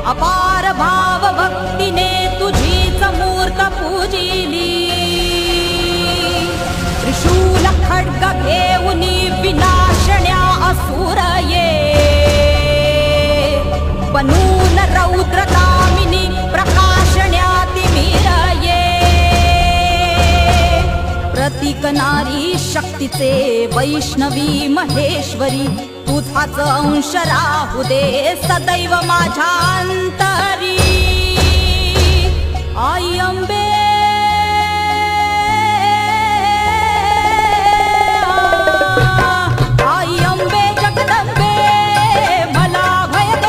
अपार भाव भक्तीने तुझीच मूर्त पूजिली त्रिशूल खड्ग घेऊनी विनाशण्या असुर ये बनून रौद्र कामिनी प्रकाशण्या तिमिर ये प्रतीक नारी शक्तीचे वैष्णवी महेश्वरी तुझाच अंश राहू दे सदैव माझ्या अंतरी